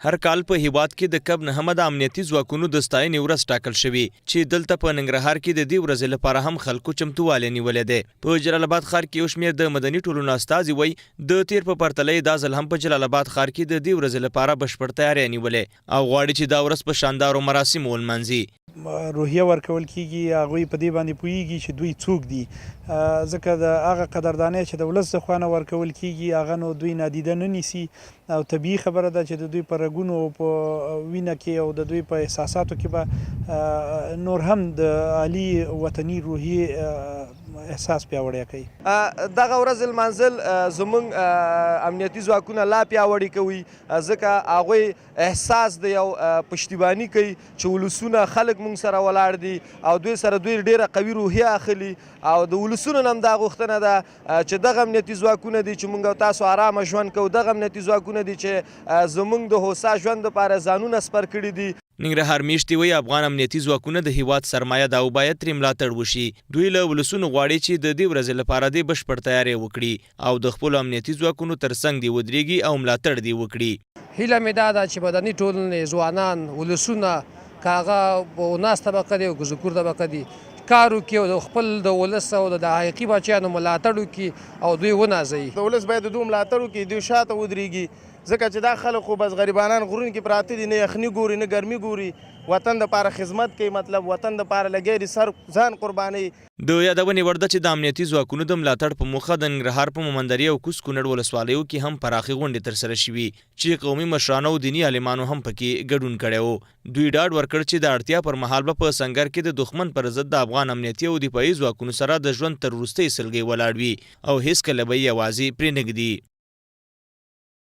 هر کال په هیواد کې د کب 9 د امنیتي ځواکونو د ستاینې ورځ ټاکل شوې چې دلته په ننګرهار کې د دې ورځې لپاره هم خلکو چمتووالی نیولی دی. په جلال آباد ښار کې یو شمېر د مدني ټولنو استازي وایي د تیر په پرتله دا ځل هم په جلال آباد ښار کې د دې ورځې لپاره بشپړ تیاری نیولې او غواړي چې دا ورځ په شاندارو مراسمو ولمانځي. روحیه ورکول کیږي، هغوی په دې باندې پوهیږي چې دوی څوک دي، ځکه د هغه قدردانۍ چې د ولس د خوا نه ورکول کیږي هغه نو دوی نادیده نه نیسي او طبیعي خبره ده چې د دوی په رګونو او په وینه کې او د دوی په احساساتو کې به نور هم د عالي وطني روحیې احساس پیاوړی کوي. دغه ورځ لمانځل زموږ امنیتي ځواکونه لا پیاوړي کوي، ځکه هغوی احساس د یو پشتیباني کوي چې ولسونه خلک موږ سره ولاړ دي او دوی سره دوی ډیره قوي روحیه اخلي او د ولسونو نه هم دا غوښتنه ده چې دغه امنیتي ځواکونه دي چې موږ تاسو آرامه ژوند کوو، دغه امنیتي ځواکونه دي چې زموږ د هوسا ژوند لپاره ځانونه سپر کړي دي. ننګرهار میشتي وایي افغان امنیتي ځواکونه د هیواد سرمایه ده او باید ترې ملاتړ وشي. دوی له ولسونو غواړي چې د دې ورځې لپاره دې بشپړ تیاری وکړي او د خپلو امنیتي ځواکونو ترڅنګ دې ودرېږي او ملاتړ دې وکړي. هیله مې دا ده چې مدني ټولنې ځوانان ولسونه که هغه بوناس طبقه دی او که ذکور طبقه دي کار وکړي او د خپل د ولس او د حقیقي بچیانو ملاتړ وکړي او دوی ونازوي. د ولس باید د دوی ملاتړ وکړي، دوی شاته ودرېږي، ځکه چې دا خلک خو بس غریبانان غرونو کې پراته دي، نه یخني ګوري نه ګرمي ګوري، وطن دپاره خدمت کوي، مطلب وطن دپاره لګیا دي، سر ځان قربانوي. د یادونې وړ ده چې د امنیتي ځواکونو د ملاتړ په موخه د ننګرهار په مومندري او کوز کونړ ولسوالیو کې هم پراخې غونډې ترسره شوي چې قومي مشرانو او دیني عالمانو هم پکې ګډون کړی و. دوی ډاډ ورکړ چې د اړتیا پر مهال به په سنګر کې د دښمن پر ضد د افغان امنیتي او دفاعي ځواکونو سره د ژوند تر وروستۍ سلګۍ ولاړ وي او هیڅکله به یې یوازې پرې نه ږدي.